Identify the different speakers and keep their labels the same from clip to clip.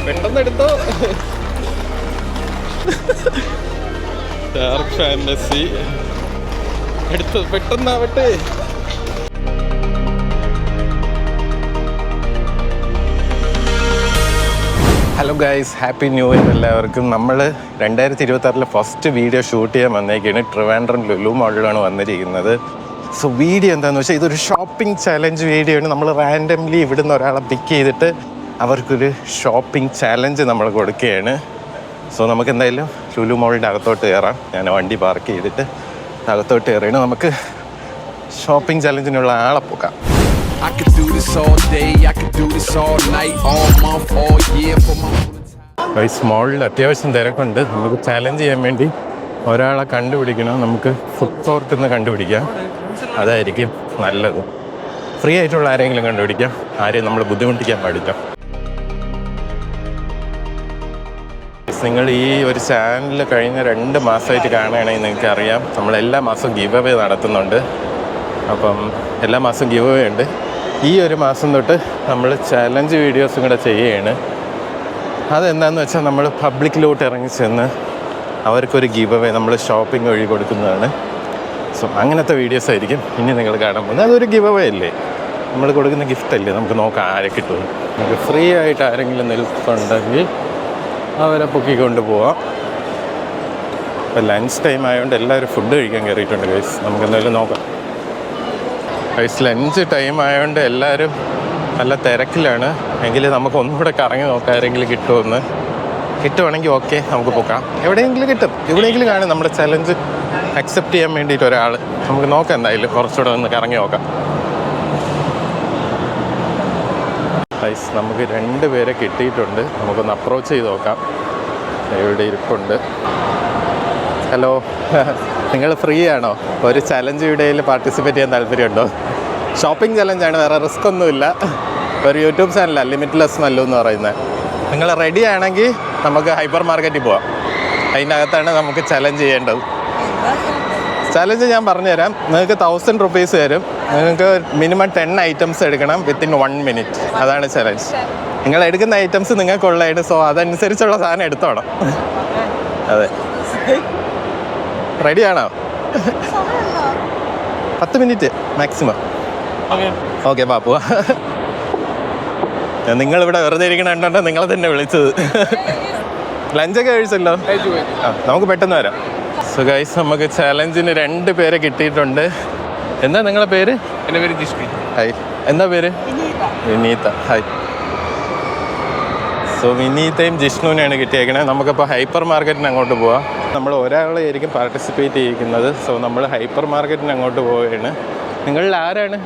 Speaker 1: പെട്ടെന്ന് എടുത്തോ. Dark fantasy എടുത്തോ, പെട്ടെന്നാവട്ടെ. Hello guys, happy new year എല്ലാവർക്കും. നമ്മൾ 2026 ഫസ്റ്റ് വീഡിയോ ഷൂട്ട് ചെയ്യാൻ വന്നേക്കാണ്. ട്രിവാൻഡ്രം ലുലു മോളിലാണ് വന്നിരിക്കുന്നത്. സോ വീഡിയോ എന്താണെന്ന് വെച്ചാൽ ഇതൊരു ഷോപ്പിംഗ് ചാലഞ്ച് വീഡിയോ ആണ്. നമ്മൾ റാൻഡംലി ഇവിടുന്ന് ഒരാളെ പിക്ക് ചെയ്തിട്ട് അവർക്കൊരു ഷോപ്പിംഗ് ചാലഞ്ച് നമ്മൾ കൊടുക്കുകയാണ്. സോ നമുക്ക് എന്തായാലും ലുലു മോളിൻ്റെ അകത്തോട്ട് കയറാം. ഞാൻ വണ്ടി പാർക്ക് ചെയ്തിട്ട് അകത്തോട്ട് കയറിയാണ്. നമുക്ക് ഷോപ്പിംഗ് ചാലഞ്ചിനുള്ള ആളെ പോക്കാം. I could do this all day, I could do this all night, all month, all year for my മോളിൽ അത്യാവശ്യം തിരക്കുണ്ട്. നമുക്ക് ചാലഞ്ച് ചെയ്യാൻ വേണ്ടി ഒരാളെ കണ്ടുപിടിക്കണം. നമുക്ക് ഫുഡ് കോർട്ടിൽ നിന്ന് കണ്ടുപിടിക്കാം, അതായിരിക്കും നല്ലത്. ഫ്രീ ആയിട്ടുള്ള ആരെങ്കിലും കണ്ടുപിടിക്കാം, ആരെയും നമ്മൾ ബുദ്ധിമുട്ടിക്കാൻ പാടില്ല. നിങ്ങൾ ഈ ഒരു ചാനൽ കഴിഞ്ഞ 2 മാസമായിട്ട് കാണുകയാണെങ്കിൽ നിങ്ങൾക്ക് അറിയാം, നമ്മൾ എല്ലാ മാസവും ഗിവ് അവേ നടത്തുന്നുണ്ട്. അപ്പം എല്ലാ മാസവും ഗിവ് അവേ ഉണ്ട്. ഈ ഒരു മാസം തൊട്ട് നമ്മൾ ചാലഞ്ച് വീഡിയോസും കൂടെ ചെയ്യുകയാണ്. അതെന്താണെന്ന് വെച്ചാൽ നമ്മൾ പബ്ലിക്കിലോട്ട് ഇറങ്ങി ചെന്ന് അവർക്കൊരു ഗിവ് അവേ നമ്മൾ ഷോപ്പിംഗ് വഴി കൊടുക്കുന്നതാണ്. സോ അങ്ങനത്തെ വീഡിയോസ് ആയിരിക്കും ഇനി നിങ്ങൾ കാണാൻ പോകുന്നത്. അതൊരു ഗിവ് അവേ അല്ലേ, നമ്മൾ കൊടുക്കുന്ന ഗിഫ്റ്റ് അല്ലേ. നമുക്ക് നോക്കാം ആരെ കിട്ടും. നമുക്ക് ഫ്രീ ആയിട്ട് ആരെങ്കിലും നിൽക്കുന്നുണ്ടെങ്കിൽ അവരെ പൊക്കിക്കൊണ്ട് പോവാം. ഇപ്പോൾ ലഞ്ച് ടൈം ആയതുകൊണ്ട് എല്ലാവരും ഫുഡ് കഴിക്കാൻ കയറിയിട്ടുണ്ട് ഗൈസ്. നമുക്ക് എന്തായാലും നോക്കാം ഗൈസ്. ലഞ്ച് ടൈം ആയതുകൊണ്ട് എല്ലാവരും നല്ല തിരക്കിലാണ്. എങ്കിൽ നമുക്ക് ഒന്നുകൂടെ കറങ്ങി നോക്കാം ആരെങ്കിലും കിട്ടുമെന്ന്. കിട്ടുവാണെങ്കിൽ ഓക്കെ, നമുക്ക് പോക്കാം. എവിടെയെങ്കിലും കിട്ടും, എവിടെയെങ്കിലും കാണും നമ്മുടെ ചലഞ്ച് അക്സെപ്റ്റ് ചെയ്യാൻ വേണ്ടിയിട്ട് ഒരാൾ. നമുക്ക് നോക്കാം, എന്തായാലും കുറച്ചുകൂടെ ഒന്ന് കറങ്ങി നോക്കാം ഗൈസ്. നമുക്ക് 2 പേരെ കിട്ടിയിട്ടുണ്ട്. നമുക്കൊന്ന് അപ്രോച്ച് ചെയ്ത് നോക്കാം. എവിടെ ഇരിപ്പുണ്ട്. ഹലോ, നിങ്ങൾ ഫ്രീ ആണോ? ഒരു ചലഞ്ച് വീഡിയോയിൽ പാർട്ടിസിപ്പേറ്റ് ചെയ്യാൻ താല്പര്യമുണ്ടോ? ഷോപ്പിംഗ് ചലഞ്ചാണ്, വേറെ റിസ്ക് ഒന്നുമില്ല. ഒരു യൂട്യൂബ് ചാനലാണ് ലിമിറ്റ്ലെസ് മല്ലു എന്ന് പറയുന്നത്. നിങ്ങൾ റെഡി ആണെങ്കിൽ നമുക്ക് ഹൈപ്പർ മാർക്കറ്റിൽ പോവാം. അതിനകത്താണ് നമുക്ക് ചലഞ്ച് ചെയ്യേണ്ടത്. ചലഞ്ച് ഞാൻ പറഞ്ഞുതരാം. നിങ്ങൾക്ക് 1000 rupees തരും. നിങ്ങൾക്ക് മിനിമം 10 items എടുക്കണം വിത്തിൻ 1 minute. അതാണ് ചലഞ്ച്. നിങ്ങൾ എടുക്കുന്ന ഐറ്റംസ് നിങ്ങൾക്കുള്ളതാണ്. സോ അതനുസരിച്ചുള്ള സാധനം എടുത്തോണം. അതെ, റെഡിയാണോ? 10 minute മാക്സിമം. ഓക്കെ പാ, പോവാ. നിങ്ങളിവിടെ വെറുതെ ഇരിക്കണുണ്ടോ നിങ്ങളെ തന്നെ വിളിച്ചത്. ലഞ്ചൊക്കെ കഴിച്ചല്ലോ. നമുക്ക് പെട്ടെന്ന് വരാം. സോ ഗൈസ്, നമുക്ക് ചലഞ്ചിന് 2 പേരെ കിട്ടിയിട്ടുണ്ട്. എന്താ നിങ്ങളെ പേര്? എൻ്റെ പേര് ജിഷ്ണു. ഹായ്. എന്താ പേര്? വിനീത. ഹായ്. സോ വിനീതയും ജിഷ്ണുവിനെയാണ് കിട്ടിയേക്കണേ. നമുക്കിപ്പോൾ ഹൈപ്പർ മാർക്കറ്റിന് അങ്ങോട്ട് പോവാം. നമ്മൾ ഒരാളായിരിക്കും പാർട്ടിസിപ്പേറ്റ് ചെയ്യിക്കുന്നത്. സോ നമ്മൾ ഹൈപ്പർ മാർക്കറ്റിന് അങ്ങോട്ട് പോവുകയാണ്. നിങ്ങളിൽ ആരാണ്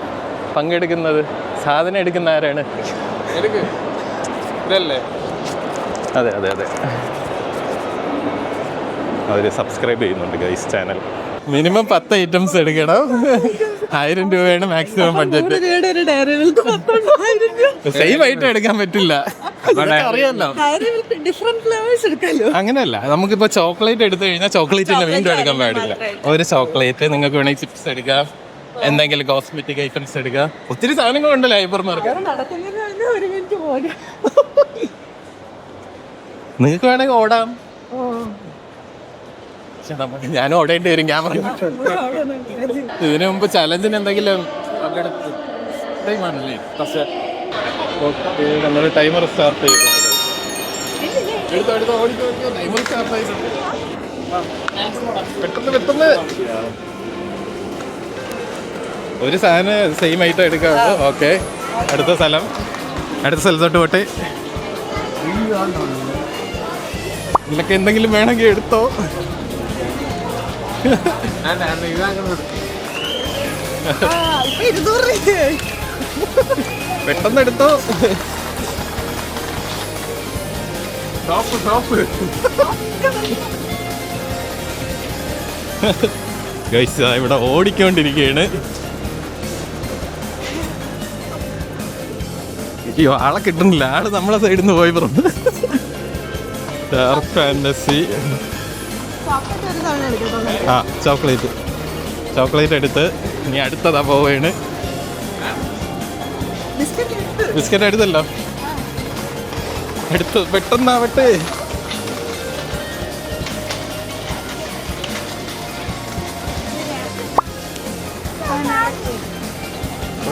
Speaker 1: പങ്കെടുക്കുന്നത്? സാധനം എടുക്കുന്ന ആരാണ്? ഇതല്ലേ? അതെ അതെ അതെ, അവർ സബ്സ്ക്രൈബ് ചെയ്യുന്നുണ്ട് ഗൈസ് ചാനൽ. മിനിമം 10 items എടുക്കണം. 1000 രൂപയാണ് മാക്സിമം ബഡ്ജറ്റ്. സെയിം ഐറ്റം എടുക്കാൻ പറ്റില്ല, അറിയാമല്ലോ. അങ്ങനെയല്ല, നമുക്കിപ്പോൾ ചോക്ലേറ്റ് എടുത്തു കഴിഞ്ഞാൽ ചോക്ലേറ്റിന്റെ വീണ്ടും എടുക്കാൻ പാടില്ല. ഒരു ചോക്ലേറ്റ് നിങ്ങൾക്ക് വേണമെങ്കിൽ ചിപ്സ് എടുക്കാം, എന്തെങ്കിലും കോസ്മെറ്റിക് ഐറ്റംസ് എടുക്കാം. ഒത്തിരി സാധനങ്ങളുണ്ടല്ലോ ഹൈപ്പർ മാർക്കറ്റ്. നിങ്ങൾക്ക് വേണമെങ്കിൽ ഓടാം. ഞാൻ ഓടേണ്ടി വരും ക്യാമറ. ഇതിനു മുമ്പ് ചലഞ്ചിന് എന്തെങ്കിലും നമ്മൾ ടൈമർ സ്റ്റാർട്ട് ചെയ്തിട്ടുണ്ട്. പെട്ടെന്ന് ഒരു സാധനം സെയിം ഐറ്റം എടുക്കാറുണ്ട്. ഓക്കെ, അടുത്ത സ്ഥലത്തോട്ട് പോട്ടെ. നിനക്ക് എന്തെങ്കിലും വേണമെങ്കിൽ എടുത്തോ. പെട്ടെന്ന് എടുത്തോ. ഗൈസ്, ഇവിടെ ഓടിക്കൊണ്ടിരിക്കുകയാണ്. അയ്യോ, ആളെ കിട്ടുന്നില്ല. ആള് നമ്മളെ സൈഡിൽ നിന്ന് പോയി പറഞ്ഞു. Dark fantasy. ആ, ചോക്ലേറ്റ് എടുത്ത് ഇനി അടുത്തതാ പോവുകയാണ്. ബിസ്ക്കറ്റ് എടുത്തല്ലോ. എടുത്ത് പെട്ടെന്നാവട്ടെ.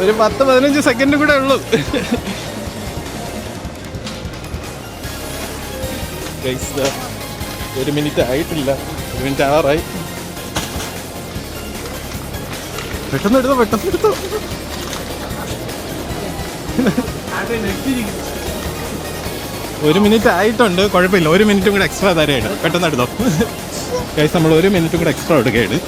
Speaker 1: ഒരു 10-15 സെക്കൻഡ് കൂടെ ഉള്ളൂ. ഒരു മിനിറ്റ് ആയിട്ടില്ല, 1 മിനിറ്റ് ആവാറായി. പെട്ടെന്ന് എടുത്തോ. 1 മിനിറ്റ് ആയിട്ടുണ്ട്, കുഴപ്പമില്ല. 1 മിനിറ്റും കൂടെ എക്സ്ട്രാ തരാണ്. പെട്ടെന്ന് എടുത്തോ ഗൈസ്. നമ്മൾ 1 മിനിറ്റും കൂടെ എക്സ്ട്രാ എടുക്കുകയാണ്.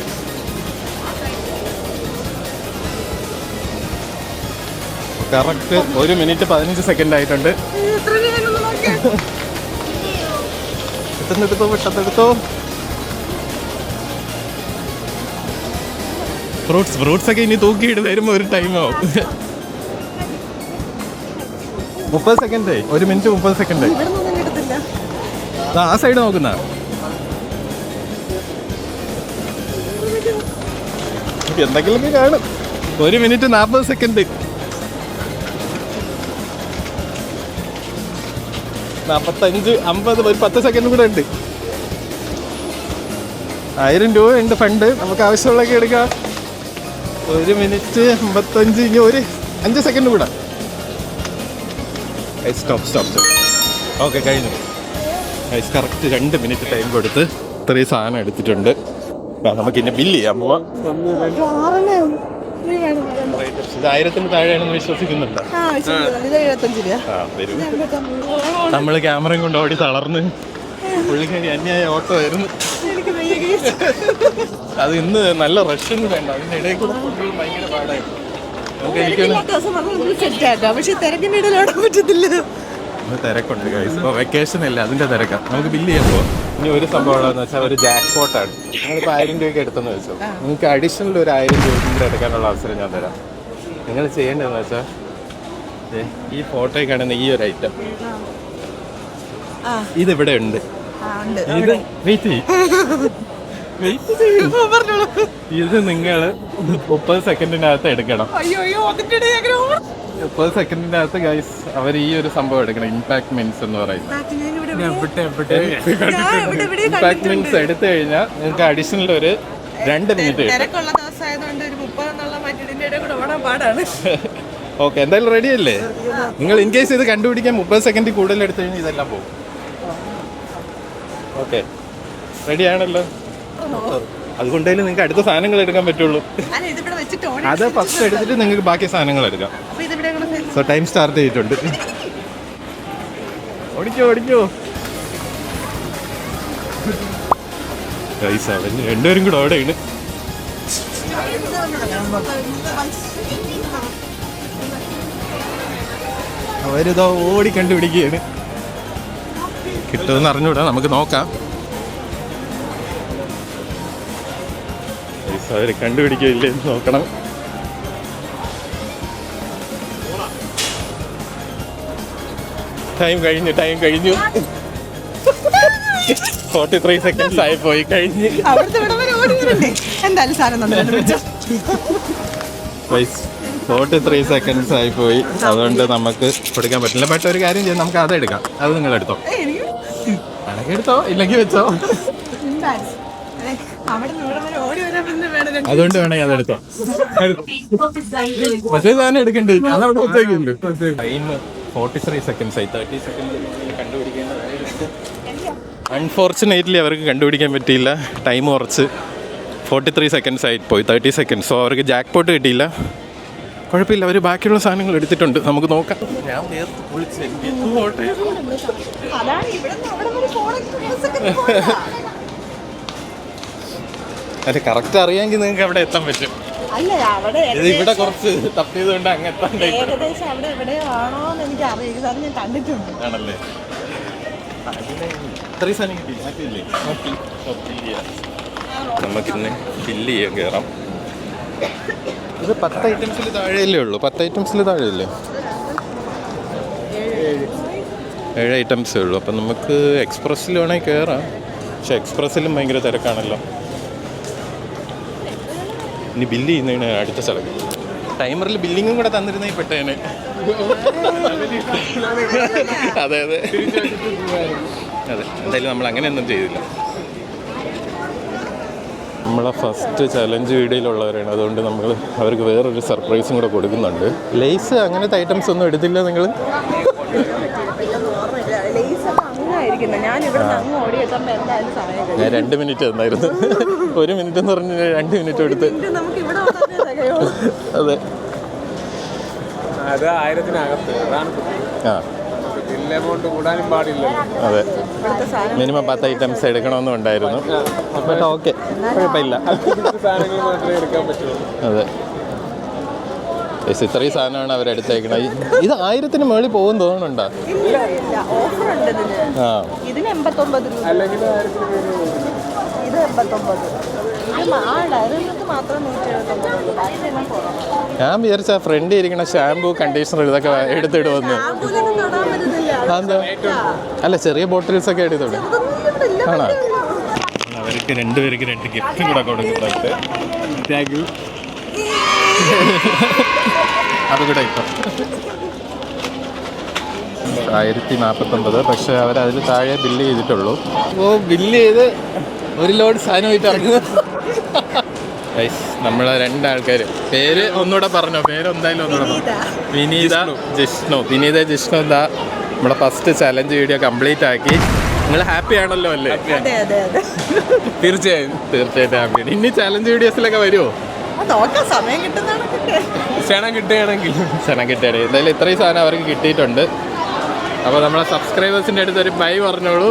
Speaker 1: കറക്റ്റ് 1 മിനിറ്റ് 15 സെക്കൻഡ് ആയിട്ടുണ്ട്. പെട്ടെന്നെടുത്തോ. ഫ്രൂട്ട്സ് ഒക്കെ ഇനി തൂക്കിയിട്ട് വരുമ്പോൾ ഒരു ടൈം ആവും. 30 സെക്കൻഡ്, 1 മിനിറ്റ് 30 സെക്കൻഡ്. ആ സൈഡ് നോക്കുന്ന എന്തെങ്കിലുമൊക്കെ കാണും. 1 മിനിറ്റ് 40 സെക്കൻഡ്. 45, 50, ഒരു 10 സെക്കൻഡ് കൂടെ ഉണ്ട്. 1000 രൂപ ഉണ്ട് ഫണ്ട്, നമുക്ക് ആവശ്യമുള്ളതൊക്കെ എടുക്കാം. 1 മിനിറ്റ് 55, ഇനി ഒരു 5 സെക്കൻഡ് കൂടെ. സ്റ്റോപ്പ്. ഓക്കെ, കഴിഞ്ഞു. കറക്റ്റ് 2 മിനിറ്റ് ടൈം കൊടുത്ത് ഇത്രയും സാധനം എടുത്തിട്ടുണ്ട്. നമുക്കിന്നെ ബില്ല് ചെയ്യാൻ പോവാം. ഇത് 1000-ന് താഴെയാണെന്ന് വിശ്വസിക്കുന്നുണ്ട്. നമ്മള് ക്യാമറയും കൊണ്ട് ഓടി തളർന്ന് പുള്ളിക്കാരി അന്യായ ഓട്ടോ ആയിരുന്നു. അത് ഇന്ന് നല്ല റഷൊന്നും വേണ്ട, അതിന്റെ ഇടയിൽ കൂടെ ഭയങ്കര പാടായിരുന്നു. തിരക്കുണ്ട് ഗൈസ്, ഇപ്പോൾ വെക്കേഷൻ അല്ല, അതിന്റെ തിരക്കാണ്. നമുക്ക് ബില്ല് ചെയ്യാൻ പോവാം. ഇനി ഒരു സംഭവമാണെന്ന് വെച്ചാൽ ഒരു ജാക്ക് പോട്ടാണ്. നിങ്ങളിപ്പോൾ 1000 രൂപയ്ക്ക് എടുത്തെന്ന് വെച്ചോ, നിങ്ങൾക്ക് അഡീഷണൽ ഒരു 1000 രൂപ കൂടെ എടുക്കാനുള്ള അവസരം ഞാൻ തരാം. നിങ്ങൾ ചെയ്യേണ്ടതെന്ന് വെച്ചാൽ ഈ ഫോട്ടോയിൽ കാണുന്ന ഈ ഒരു ഐറ്റം ഇതിവിടെ ഉണ്ട്. ഇത് ഇത് നിങ്ങൾ 30 സെക്കൻഡിനകത്ത് എടുക്കണം. 30 സെക്കൻഡിനകത്ത് ഗൈസ് അവർ ഈ ഒരു സംഭവം എടുക്കണം. ഇമ്പാക്ട് മിൻസ് എന്ന് പറയുന്നത്. ഇമ്പാക്ട് മിൻസ് എടുത്തു കഴിഞ്ഞാൽ നിങ്ങൾക്ക് അഡീഷണൽ ഒരു 2 മിനിറ്റ്. ഓക്കെ, എന്തായാലും റെഡി അല്ലേ? നിങ്ങൾ ഇൻ കേസ് ഇത് കണ്ടുപിടിക്കാൻ 30 സെക്കൻഡിൽ കൂടുതൽ എടുത്തു കഴിഞ്ഞാൽ ഇതെല്ലാം പോകും. ഓക്കെ, റെഡി ആണല്ലോ? അതുകൊണ്ടേലും നിങ്ങൾക്ക് അടുത്ത സാധനങ്ങൾ എടുക്കാൻ പറ്റുള്ളൂ. അത് ഫസ്റ്റ് എടുത്തിട്ട് നിങ്ങൾക്ക് ബാക്കി സാധനങ്ങൾ എടുക്കാം. സോ ടൈം സ്റ്റാർട്ട് ചെയ്തിട്ടുണ്ട്. ഓടിക്കോ. രണ്ടുപേരും കൂടെ ഓടെയാണ്. അവരിതോ ഓടി കണ്ടുപിടിക്കുകയാണ്. കിട്ടുമെന്ന് അറിഞ്ഞൂടാ, നമുക്ക് നോക്കാം. അവര് കണ്ടുപിടിക്കില്ലേ നോക്കണം. ടൈം കഴിഞ്ഞു. 43 സെക്കൻഡ്സ് ആയി പോയി. കഴിഞ്ഞ് 43 സെക്കൻഡ്സ് ആയി പോയി. അതുകൊണ്ട് നമുക്ക് കൊടുക്കാൻ പറ്റില്ല. ബട്ട് ഒരു കാര്യം ചെയ്യാം, നമുക്ക് അതെടുക്കാം. അത് നിങ്ങൾ എടുത്തോ, എടുത്തോ, ഇല്ലെങ്കിൽ വെച്ചോ. അതുകൊണ്ട് വേണമെങ്കിൽ അതെടുത്തോ. മറ്റേ സാധനം എടുക്കണ്ടേ, അതവിടെ വെച്ചേക്കുണ്ട്. ടൈം 43 സെക്കൻഡ്സ് ആയി. 30 സെക്കൻഡ് കണ്ടുപിടിക്കേണ്ടതായിരുന്നു. അൺഫോർച്ചുനേറ്റ്ലി അവർക്ക് കണ്ടുപിടിക്കാൻ പറ്റിയില്ല. ടൈം കുറച്ച് 43 സെക്കൻഡ്സ് ആയി പോയി. 30 സെക്കൻഡ്സ്. സോ അവർക്ക് ജാക്ക് പോട്ട് കിട്ടിയില്ല. കുഴപ്പമില്ല, അവർ ബാക്കിയുള്ള സാധനങ്ങൾ എടുത്തിട്ടുണ്ട്. നമുക്ക് നോക്കാം. ഞാൻ അല്ല, കറക്റ്റ് അറിയാമെങ്കിൽ നിങ്ങൾക്ക് അവിടെ എത്താൻ പറ്റും. ഇത് ഇവിടെ കുറച്ച് തപ്പിയത് കൊണ്ട് അങ്ങ് എത്താണ്ട് ആണല്ലേ. ഇത്രയും സാധനം കിട്ടിയില്ലേ? നമുക്കിന്ന് ബില്ല് ചെയ്യാൻ കയറാം. ഇത് 10 ഐറ്റംസിൽ താഴെയല്ലേ ഉള്ളൂ. 10 ഐറ്റംസിൽ താഴെയല്ലേ? 7 ഐറ്റംസേ ഉള്ളൂ. അപ്പം നമുക്ക് എക്സ്പ്രസ്സിൽ വേണമെങ്കിൽ കയറാം. പക്ഷെ എക്സ്പ്രസ്സിലും ഭയങ്കര തിരക്കാണല്ലോ. ഇനി ബില്ല് ചെയ്യുന്നതിന് അടുത്ത സ്ഥലം. ടൈമറിൽ ബില്ലിങ്ങും കൂടെ തന്നിരുന്നെങ്കിൽ പെട്ടേനെ. അതെ അതെ അതെ, എന്തായാലും നമ്മൾ അങ്ങനെയൊന്നും ചെയ്തില്ല. നമ്മളെ ഫസ്റ്റ് ചലഞ്ച് വീഡിയോയിലുള്ളവരാണ്, അതുകൊണ്ട് നമ്മൾ അവർക്ക് വേറൊരു സർപ്രൈസും കൂടെ കൊടുക്കുന്നുണ്ട്. ലേസ് അങ്ങനത്തെ ഐറ്റംസ് ഒന്നും എടുത്തില്ല നിങ്ങൾ? ഞാൻ 2 മിനിറ്റ് തന്നായിരുന്നു. 1 മിനിറ്റ് എന്ന് പറഞ്ഞ് 2 മിനിറ്റ് എടുത്ത്. അതെ,
Speaker 2: അത് 1000-നകത്ത്.
Speaker 1: ആ അതെ, മിനിമം 10 ഐറ്റംസ് എടുക്കണമെന്നും ഉണ്ടായിരുന്നു. ബട്ട് ഓക്കെ, കുഴപ്പമില്ല. അതെ, ഇത്രയും സാധനമാണ് അവരെടുത്തേക്കണത്. ഇത് 1000-ന് മുകളിൽ പോകും തോന്നുന്നുണ്ടോ? ആ,
Speaker 3: ഇതിന് 89 രൂപ, ഇത് 89.
Speaker 1: ഞാൻ വിചാരിച്ച ഫ്രണ്ട് ഇരിക്കണ ഷാമ്പൂ കണ്ടീഷണർ ഇതൊക്കെ എടുത്തിടുമെന്ന്. അതെന്താ? അല്ല, ചെറിയ ബോട്ടിൽസ് ഒക്കെ എടുത്തിടും. ആണോ? അവർക്ക് 2 പേർക്ക് 2 ഗിഫ്റ്റ് കൂടെ കൊടുക്കുന്നുണ്ട്. Thank you. അതുകൂടെ ഇപ്പം 1049, പക്ഷെ അവരതിൽ താഴെ ബില്ല് ചെയ്തിട്ടുള്ളൂ. ഓ, ബില്ല് ചെയ്ത് 1 ലോഡ് സാധനമായിട്ട് ഇറങ്ങുന്നത്. നമ്മളെ 2 ആൾക്കാർ. പേര് ഒന്നുകൂടെ പറഞ്ഞോ? പേര് എന്തായാലും ഒന്നുകൂടെ പറഞ്ഞു. വിനീത ജിഷ്ണു. വിനീത ജിഷ്ണു എന്താ നമ്മളെ ഫസ്റ്റ് ചലഞ്ച് വീഡിയോ കംപ്ലീറ്റ് ആക്കി. നിങ്ങൾ ഹാപ്പി ആണല്ലോ അല്ലേ? തീർച്ചയായും ഹാപ്പിയാണ്. ഇനി ചലഞ്ച് വീഡിയോസിലൊക്കെ വരുമോ?
Speaker 3: സമയം
Speaker 1: കിട്ടുകയാണെങ്കിൽ എന്തായാലും ഇത്രയും സാധനം അവർക്ക് കിട്ടിയിട്ടുണ്ട്. അപ്പോൾ നമ്മളെ സബ്സ്ക്രൈബേഴ്സിൻ്റെ അടുത്ത് ഒരു ബൈ പറഞ്ഞോളൂ.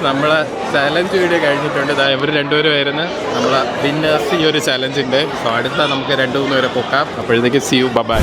Speaker 1: നമ്മളെ ചലഞ്ച് വീഡിയോ കഴിഞ്ഞിട്ടുണ്ട്. ഇവർ 2 പേരും ആയിരുന്നു നമ്മളെ വിന്നേഴ്സ് ഈ ഒരു ചലഞ്ചിൻ്റെ. സോ അടുത്ത നമുക്ക് 2-3 പേരെ പൊക്കാം. അപ്പോഴത്തേക്ക് സീ യു, ബൈ.